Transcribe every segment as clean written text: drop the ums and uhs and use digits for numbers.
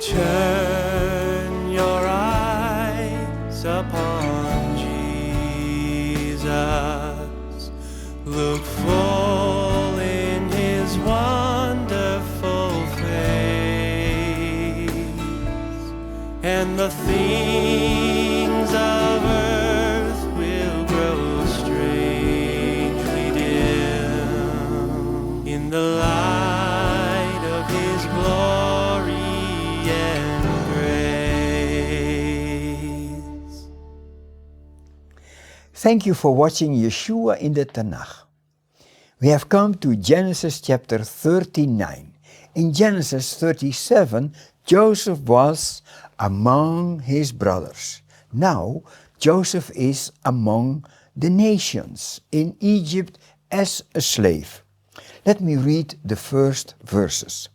Turn your eyes upon Jesus. Look full in his wonderful face, and the things of earth will grow strangely dim in the light of his glory and grace. Thank you for watching Yeshua in the Tanakh. We have come to Genesis chapter 39. In Genesis 37, Joseph was among his brothers. Now, Joseph is among the nations in Egypt as a slave. Let me read the first verses.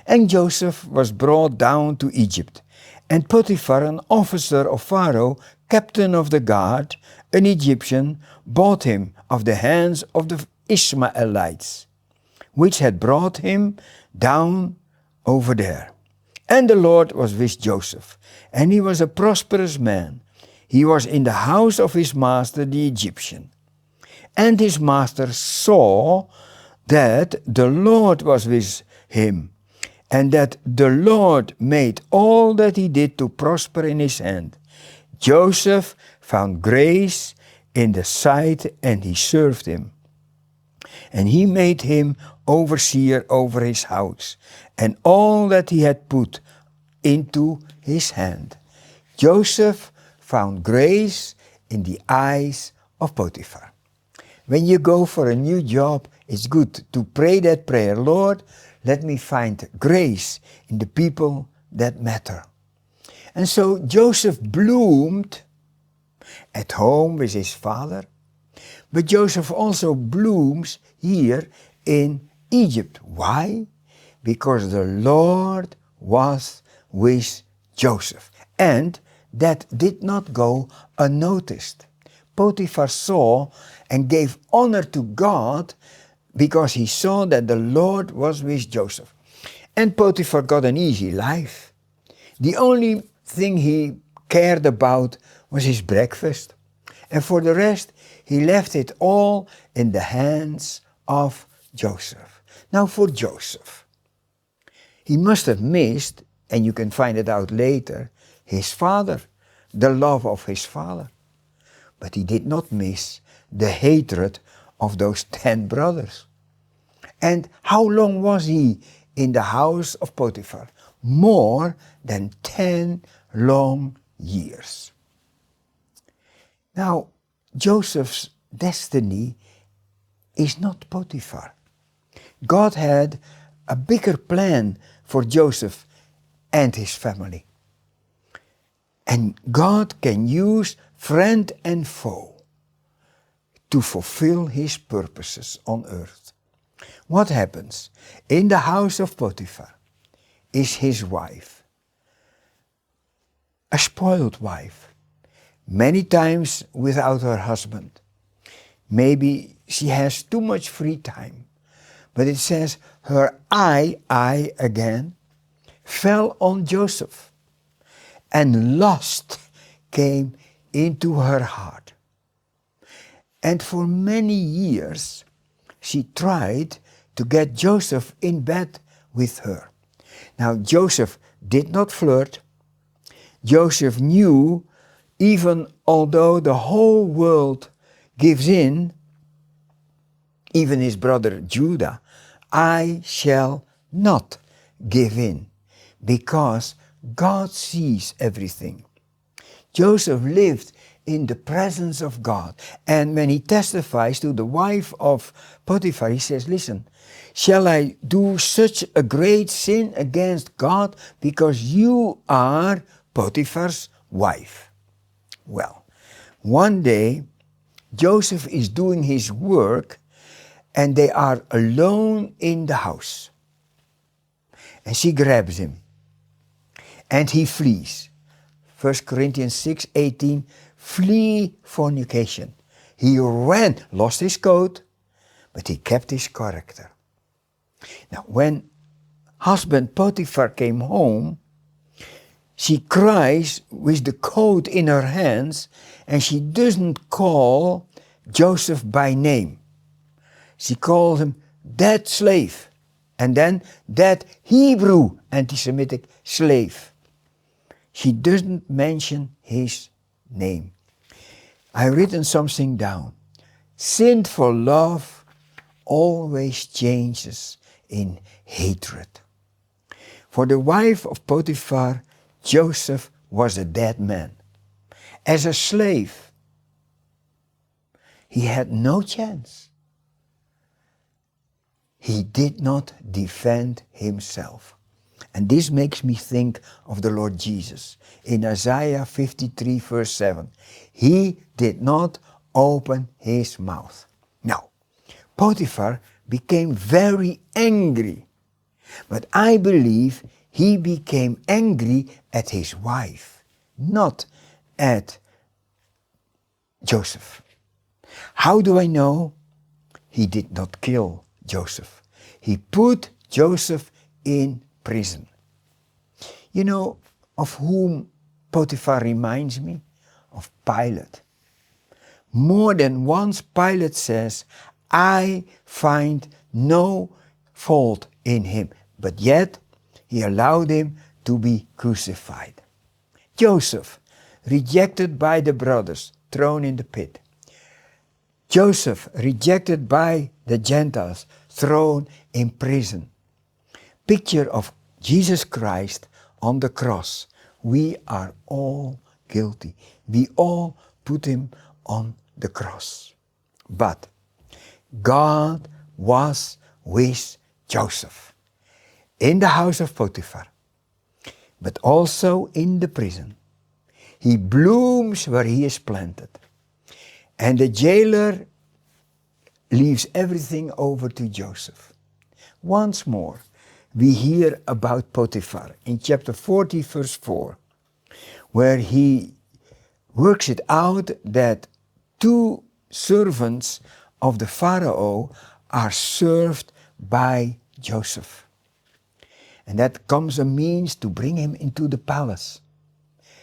And Joseph was brought down to Egypt, and Potiphar, an officer of Pharaoh, captain of the guard, an Egyptian, bought him of the hands of the Ishmaelites, which had brought him down over there. And the Lord was with Joseph, and he was a prosperous man. He was in the house of his master the Egyptian. And his master saw that the Lord was with him, and that the Lord made all that he did to prosper in his hand. Joseph found grace in the sight, and he served him. And he made him overseer over his house, and all that he had put into his hand. Joseph found grace in the eyes of Potiphar. When you go for a new job, it's good to pray that prayer. Lord, let me find grace in the people that matter. And so Joseph bloomed at home with his father, but Joseph also blooms here in Egypt. Why? Because the Lord was with Joseph. And that did not go unnoticed. Potiphar saw and gave honor to God because he saw that the Lord was with Joseph. And Potiphar got an easy life. The only thing he cared about was his breakfast. And for the rest, he left it all in the hands of Joseph. Now for Joseph, he must have missed, and you can find it out later, his father, the love of his father. But he did not miss the hatred of those 10 brothers. And how long was he in the house of Potiphar? More than 10 long years. Now, Joseph's destiny is not Potiphar. God had a bigger plan for Joseph and his family. And God can use friend and foe to fulfill his purposes on earth. What happens? In the house of Potiphar is his wife, a spoiled wife, many times without her husband. Maybe she has too much free time. But it says her eye again, fell on Joseph, and lust came into her heart. And for many years, she tried to get Joseph in bed with her. Now, Joseph did not flirt. Joseph knew, even although the whole world gives in, even his brother Judah, I shall not give in, because God sees everything. Joseph lived in the presence of God. And when he testifies to the wife of Potiphar, he says, listen, shall I do such a great sin against God because you are Potiphar's wife? Well, one day, Joseph is doing his work and they are alone in the house. And she grabs him and he flees. 1 Corinthians 6:18, flee fornication. He ran, lost his coat, but he kept his character. Now, when husband Potiphar came home, She cries with the coat in her hands, and she doesn't call Joseph by name. She calls him that slave, and then that Hebrew anti-Semitic slave. She doesn't mention his name. I've written something down. Sinful love always changes in hatred. For the wife of Potiphar, Joseph was a dead man. As a slave, he had no chance. He did not defend himself. And this makes me think of the Lord Jesus. In Isaiah 53 verse 7, he did not open his mouth. Now, Potiphar became very angry. But I believe he became angry at his wife, not at Joseph. How do I know? He did not kill Joseph. He put Joseph in prison. You know of whom Potiphar reminds me? Of Pilate. More than once Pilate says, I find no fault in him, but yet he allowed him to be crucified. Joseph, rejected by the brothers, thrown in the pit. Joseph, rejected by the Gentiles, thrown in prison. Picture of Jesus Christ on the cross. We are all guilty. We all put him on the cross. But God was with Joseph in the house of Potiphar, but also in the prison. He blooms where he is planted. And the jailer leaves everything over to Joseph. Once more, we hear about Potiphar in chapter 40, verse 4, where he works it out that 2 servants of the Pharaoh are served by Joseph. And that comes a means to bring him into the palace.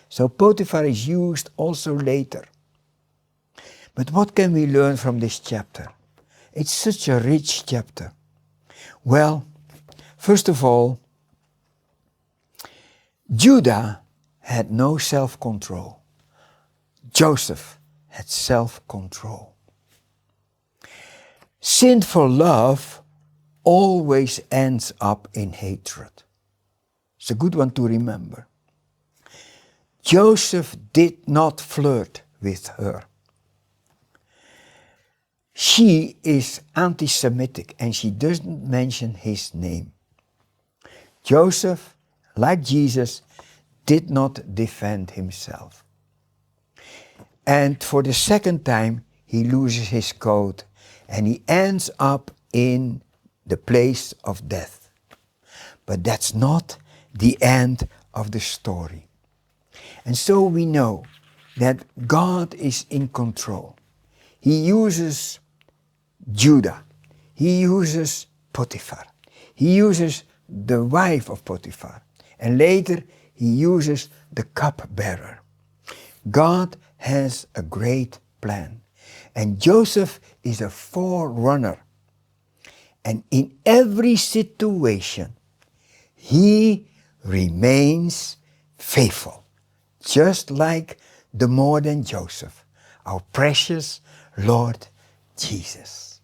So Potiphar is used also later. But what can we learn from this chapter? It's such a rich chapter. Well, first of all, Judah had no self-control. Joseph had self-control. Sinful love always ends up in hatred. It's a good one to remember. Joseph did not flirt with her. She is anti-Semitic and she doesn't mention his name. Joseph, like Jesus, did not defend himself. And for the second time, he loses his coat and he ends up in the place of death. But that's not the end of the story. And so we know that God is in control. He uses Judah. He uses Potiphar. He uses the wife of Potiphar. And later he uses the cupbearer. God has a great plan. And Joseph is a forerunner. And in every situation, he remains faithful. Just like the more than Joseph, our precious Lord Jesus.